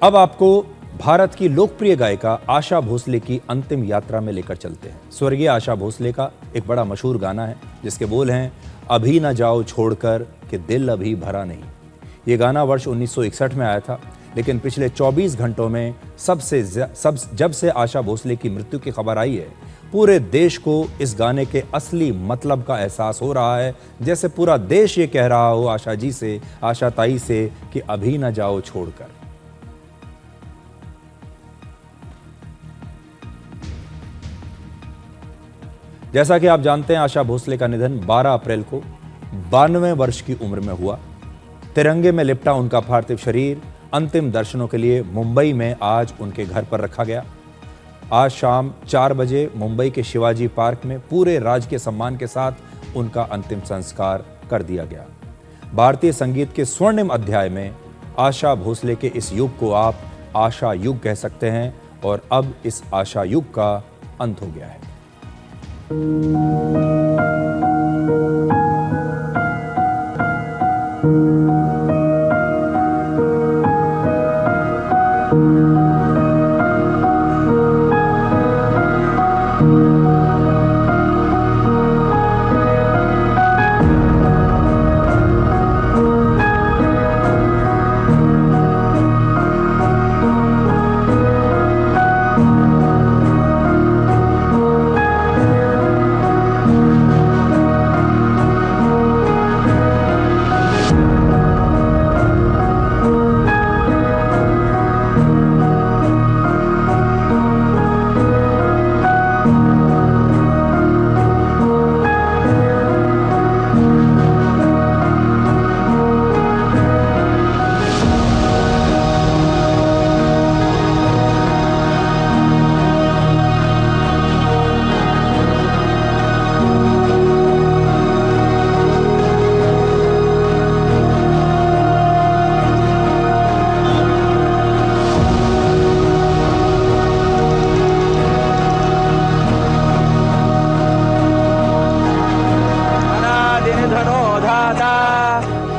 अब आपको भारत की लोकप्रिय गायिका आशा भोसले की अंतिम यात्रा में लेकर चलते हैं। स्वर्गीय आशा भोसले का एक बड़ा मशहूर गाना है जिसके बोल हैं, अभी न जाओ छोड़कर कि दिल अभी भरा नहीं। ये गाना वर्ष 1961 में आया था, लेकिन पिछले 24 घंटों में जब से आशा भोसले की मृत्यु की खबर आई है, पूरे देश को इस गाने के असली मतलब का एहसास हो रहा है। जैसे पूरा देश ये कह रहा हो आशा जी से, आशा ताई से कि अभी न जाओ छोड़कर। जैसा कि आप जानते हैं, आशा भोसले का निधन 12 अप्रैल को 92 वर्ष की उम्र में हुआ। तिरंगे में लिपटा उनका पार्थिव शरीर अंतिम दर्शनों के लिए मुंबई में आज उनके घर पर रखा गया। आज शाम 4 बजे मुंबई के शिवाजी पार्क में पूरे राजकीय सम्मान के साथ उनका अंतिम संस्कार कर दिया गया। भारतीय संगीत के स्वर्णिम अध्याय में आशा भोसले के इस युग को आप आशा युग कह सकते हैं और अब इस आशा युग का अंत हो गया है।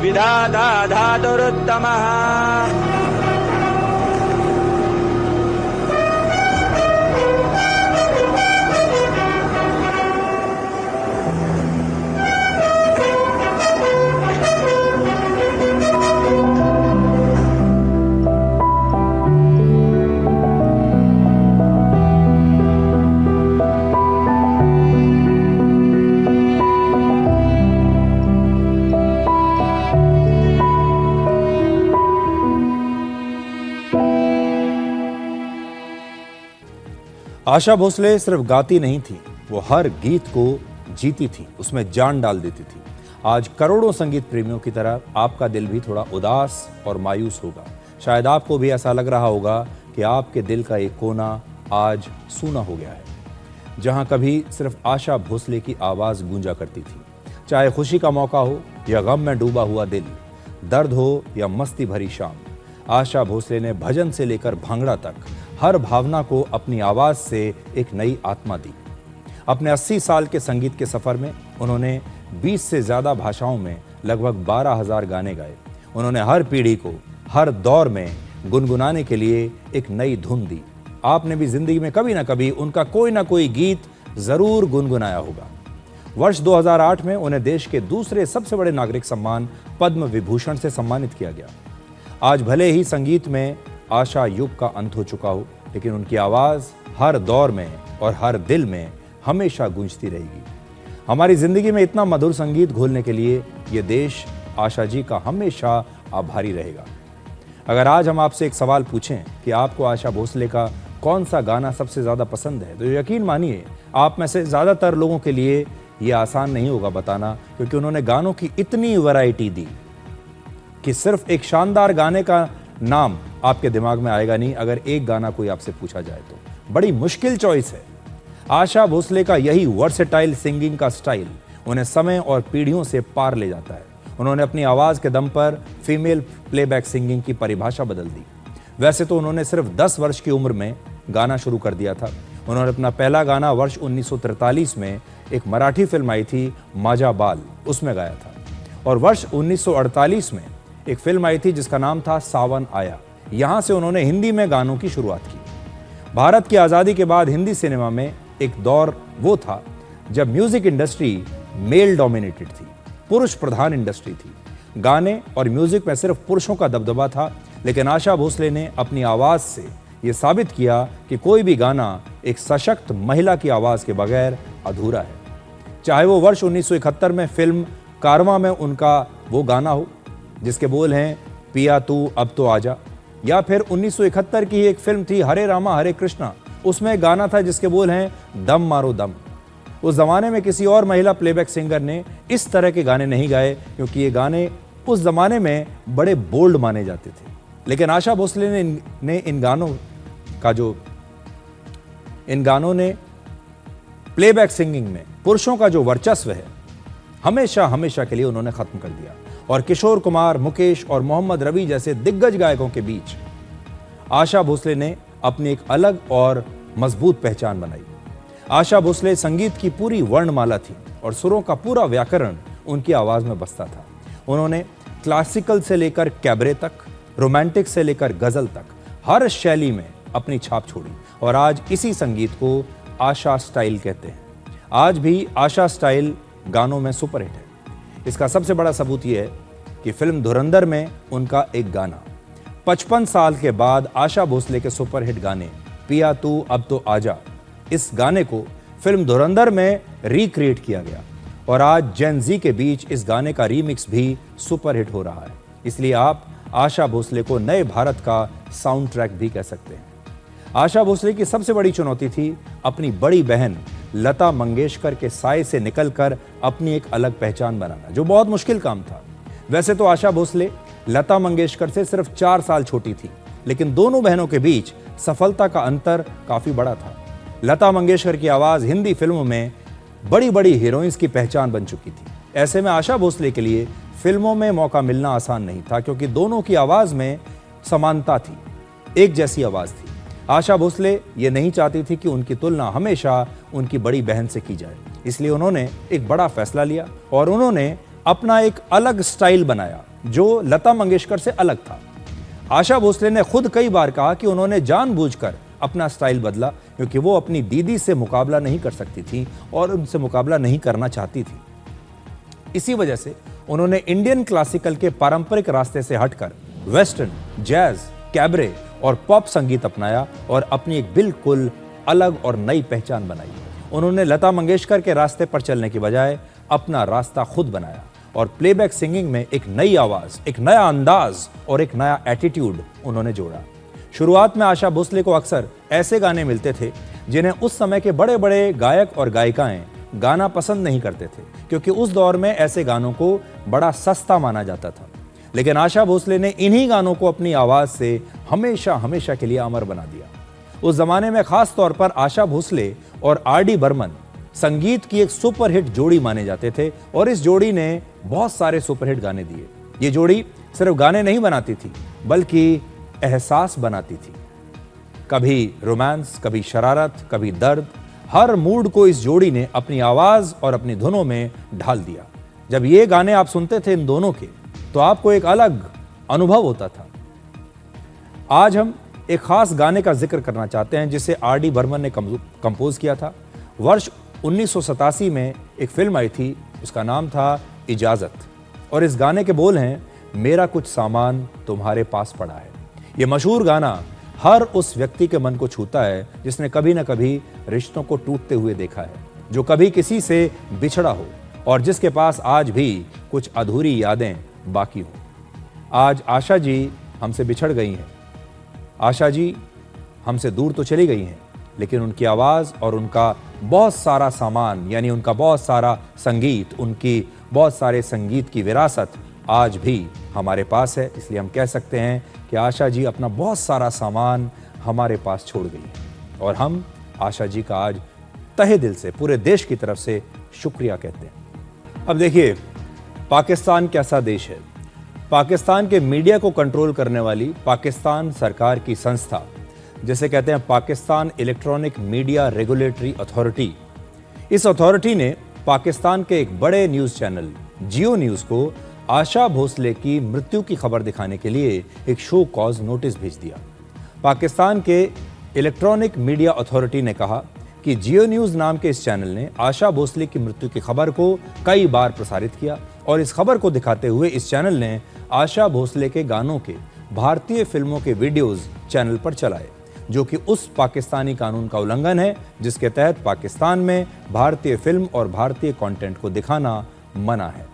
विधाता धातुरुत्तमः। आशा भोसले सिर्फ गाती नहीं थी, वो हर गीत को जीती थी, उसमें जान डाल देती थी। आज करोड़ों संगीत प्रेमियों की तरह आपका दिल भी थोड़ा उदास और मायूस होगा। शायद आपको भी ऐसा लग रहा होगा कि आपके दिल का एक कोना आज सूना हो गया है, जहां कभी सिर्फ आशा भोसले की आवाज गूंजा करती थी। चाहे खुशी का मौका हो या गम में डूबा हुआ दिल, दर्द हो या मस्ती भरी शाम, आशा भोसले ने भजन से लेकर भांगड़ा तक हर भावना को अपनी आवाज से एक नई आत्मा दी। अपने 80 साल के संगीत के सफर में उन्होंने 20 से ज्यादा भाषाओं में लगभग 12,000 गाने गाए। उन्होंने हर पीढ़ी को हर दौर में गुनगुनाने के लिए एक नई धुन दी। आपने भी जिंदगी में कभी ना कभी उनका कोई ना कोई गीत जरूर गुनगुनाया होगा। वर्ष 2008 में उन्हें देश के दूसरे सबसे बड़े नागरिक सम्मान पद्म विभूषण से सम्मानित किया गया। आज भले ही संगीत में आशा युग का अंत हो चुका हो, लेकिन उनकी आवाज हर दौर में और हर दिल में हमेशा गूंजती रहेगी। हमारी जिंदगी में इतना मधुर संगीत घोलने के लिए ये देश आशा जी का हमेशा आभारी रहेगा। अगर आज हम आपसे एक सवाल पूछें कि आपको आशा भोसले का कौन सा गाना सबसे ज्यादा पसंद है, तो यकीन मानिए आप में से ज्यादातर लोगों के लिए ये आसान नहीं होगा बताना, क्योंकि उन्होंने गानों की इतनी वैरायटी दी कि सिर्फ एक शानदार गाने का नाम आपके दिमाग में आएगा नहीं अगर एक गाना कोई आपसे पूछा जाए तो। बड़ी मुश्किल चॉइस है। आशा भोसले का यही वर्सेटाइल सिंगिंग का स्टाइल उन्हें समय और पीढ़ियों से पार ले जाता है। उन्होंने अपनी आवाज के दम पर फीमेल प्लेबैक सिंगिंग की परिभाषा बदल दी। वैसे तो उन्होंने सिर्फ 10 वर्ष की उम्र में गाना शुरू कर दिया था। उन्होंने अपना पहला गाना वर्ष 1943 में एक मराठी फिल्म आई थी माझा बाल, उसमें गाया था। और वर्ष 1948 में एक फिल्म आई थी जिसका नाम था सावन आया। यहां से उन्होंने हिंदी में गानों की शुरुआत की। भारत की आज़ादी के बाद हिंदी सिनेमा में एक दौर वो था जब म्यूजिक इंडस्ट्री मेल डोमिनेटेड थी, पुरुष प्रधान इंडस्ट्री थी। गाने और म्यूजिक में सिर्फ पुरुषों का दबदबा था, लेकिन आशा भोसले ने अपनी आवाज से यह साबित किया कि कोई भी गाना एक सशक्त महिला की आवाज के बगैर अधूरा है। चाहे वो वर्ष 1971 में फिल्म कारवां में उनका वो गाना हो जिसके बोल हैं पिया तू अब तो आजा, या फिर 1971 की एक फिल्म थी हरे रामा हरे कृष्णा, उसमें गाना था जिसके बोल हैं दम मारो दम। उस जमाने में किसी और महिला प्लेबैक सिंगर ने इस तरह के गाने नहीं गाए, क्योंकि ये गाने उस जमाने में बड़े बोल्ड माने जाते थे। लेकिन आशा भोसले ने इन गानों ने प्लेबैक सिंगिंग में पुरुषों का जो वर्चस्व है हमेशा हमेशा के लिए उन्होंने खत्म कर दिया, और किशोर कुमार, मुकेश और मोहम्मद रफी जैसे दिग्गज गायकों के बीच आशा भोसले ने अपनी एक अलग और मजबूत पहचान बनाई। आशा भोसले संगीत की पूरी वर्णमाला थी और सुरों का पूरा व्याकरण उनकी आवाज में बसता था। उन्होंने क्लासिकल से लेकर कैबरे तक, रोमांटिक से लेकर गजल तक हर शैली में अपनी छाप छोड़ी, और आज इसी संगीत को आशा स्टाइल कहते हैं। आज भी आशा स्टाइल गानों में सुपरहिट है। इसका सबसे बड़ा सबूत यह है कि फिल्म धुरंधर में उनका एक गाना 55 साल के बाद आशा भोसले के सुपरहिट गाने पिया तू अब तो आजा, इस गाने को फिल्म धुरंधर में रिक्रिएट किया गया, और आज जेन जी के बीच इस गाने का रीमिक्स भी सुपरहिट हो रहा है। इसलिए आप आशा भोसले को नए भारत का साउंड ट्रैक भी कह सकते हैं। आशा भोसले की सबसे बड़ी चुनौती थी अपनी बड़ी बहन लता मंगेशकर के साए से निकलकर अपनी एक अलग पहचान बनाना, जो बहुत मुश्किल काम था। वैसे तो आशा भोसले लता मंगेशकर से सिर्फ 4 साल छोटी थी, लेकिन दोनों बहनों के बीच सफलता का अंतर काफी बड़ा था। लता मंगेशकर की आवाज हिंदी फिल्मों में बड़ी बड़ी हीरोइंस की पहचान बन चुकी थी। ऐसे में आशा भोसले के लिए फिल्मों में मौका मिलना आसान नहीं था, क्योंकि दोनों की आवाज में समानता थी, एक जैसी आवाज थी। आशा भोसले ये नहीं चाहती थी कि उनकी तुलना हमेशा उनकी बड़ी बहन से की जाए, इसलिए उन्होंने एक बड़ा फैसला लिया और उन्होंने अपना एक अलग स्टाइल बनाया जो लता मंगेशकर से अलग था। आशा भोसले ने खुद कई बार कहा कि उन्होंने जानबूझकर अपना स्टाइल बदला, क्योंकि वो अपनी दीदी से मुकाबला नहीं कर सकती थी और उनसे मुकाबला नहीं करना चाहती थी। इसी वजह से उन्होंने इंडियन क्लासिकल के पारंपरिक रास्ते से हटकर वेस्टर्न, जैज, कैबरे और पॉप संगीत अपनाया और अपनी एक बिल्कुल अलग और नई पहचान बनाई। उन्होंने लता मंगेशकर के रास्ते पर चलने की बजाय अपना रास्ता खुद बनाया और प्लेबैक सिंगिंग में एक नई आवाज, एक नया अंदाज और एक नया एटीट्यूड उन्होंने जोड़ा। शुरुआत में आशा भोसले को अक्सर ऐसे गाने मिलते थे जिन्हें उस समय के बड़े बड़े गायक और गायिकाएं गाना पसंद नहीं करते थे, क्योंकि उस दौर में ऐसे गानों को बड़ा सस्ता माना जाता था। लेकिन आशा भोसले ने इन्हीं गानों को अपनी आवाज से हमेशा हमेशा के लिए अमर बना दिया। उस जमाने में खास तौर पर आशा भोसले और आर.डी. बर्मन संगीत की एक सुपरहिट जोड़ी माने जाते थे, और इस जोड़ी ने बहुत सारे सुपरहिट गाने दिए। ये जोड़ी सिर्फ गाने नहीं बनाती थी, बल्कि एहसास बनाती थी। कभी रोमांस, कभी शरारत, कभी दर्द, हर मूड को इस जोड़ी ने अपनी आवाज और अपनी धुनों में ढाल दिया। जब ये गाने आप सुनते थे इन दोनों के, तो आपको एक अलग अनुभव होता था। आज हम एक खास गाने का जिक्र करना चाहते हैं जिसे आर.डी. बर्मन ने कंपोज किया था। वर्ष 1987 में एक फिल्म आई थी, उसका नाम था इजाजत, और इस गाने के बोल हैं मेरा कुछ सामान तुम्हारे पास पड़ा है। यह मशहूर गाना हर उस व्यक्ति के मन को छूता है जिसने कभी न कभी रिश्तों को टूटते हुए देखा है, जो कभी किसी से बिछड़ा हो और जिसके पास आज भी कुछ अधूरी यादें बाकी हो। आज आशा जी हमसे बिछड़ गई हैं, आशा जी हमसे दूर तो चली गई हैं, लेकिन उनकी आवाज़ और उनका बहुत सारा सामान, यानी उनका बहुत सारा संगीत, उनकी बहुत सारे संगीत की विरासत आज भी हमारे पास है। इसलिए हम कह सकते हैं कि आशा जी अपना बहुत सारा सामान हमारे पास छोड़ गई है, और हम आशा जी का आज तहे दिल से पूरे देश की तरफ से शुक्रिया कहते हैं। अब देखिए, पाकिस्तान कैसा देश है। पाकिस्तान के मीडिया को कंट्रोल करने वाली पाकिस्तान सरकार की संस्था, जिसे कहते हैं Pakistan electronic media regulatory authority, इस अथॉरिटी ने पाकिस्तान के एक बड़े न्यूज़ चैनल जियो न्यूज़ को आशा भोसले की मृत्यु की खबर दिखाने के लिए एक शो कॉज नोटिस भेज दिया। पाकिस्तान के इलेक्ट्रॉनिक मीडिया अथॉरिटी ने कहा कि जियो न्यूज नाम के इस चैनल ने आशा भोसले की मृत्यु की खबर को कई बार प्रसारित किया और इस खबर को दिखाते हुए इस चैनल ने आशा भोसले के गानों के भारतीय फिल्मों के वीडियोस चैनल पर चलाए, जो कि उस पाकिस्तानी कानून का उल्लंघन है जिसके तहत पाकिस्तान में भारतीय फिल्म और भारतीय कंटेंट को दिखाना मना है।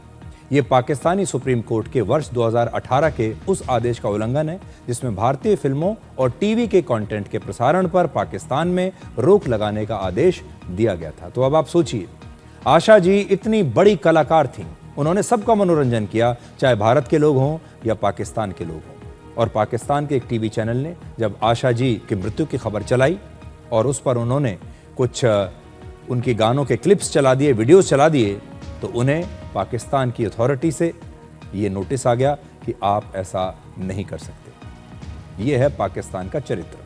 ये पाकिस्तानी सुप्रीम कोर्ट के वर्ष 2018 के उस आदेश का उल्लंघन है जिसमें भारतीय फिल्मों और टीवी के कंटेंट के प्रसारण पर पाकिस्तान में रोक लगाने का आदेश दिया गया था। तो अब आप सोचिए, आशा जी इतनी बड़ी कलाकार थीं, उन्होंने सबका मनोरंजन किया, चाहे भारत के लोग हों या पाकिस्तान के लोग हों। और पाकिस्तान के एक टीवी चैनल ने जब आशा जी की मृत्यु की खबर चलाई और उस पर उन्होंने कुछ उनके गानों के क्लिप्स चला दिए, वीडियोस चला दिए, तो उन्हें पाकिस्तान की अथॉरिटी से ये नोटिस आ गया कि आप ऐसा नहीं कर सकते। ये है पाकिस्तान का चरित्र।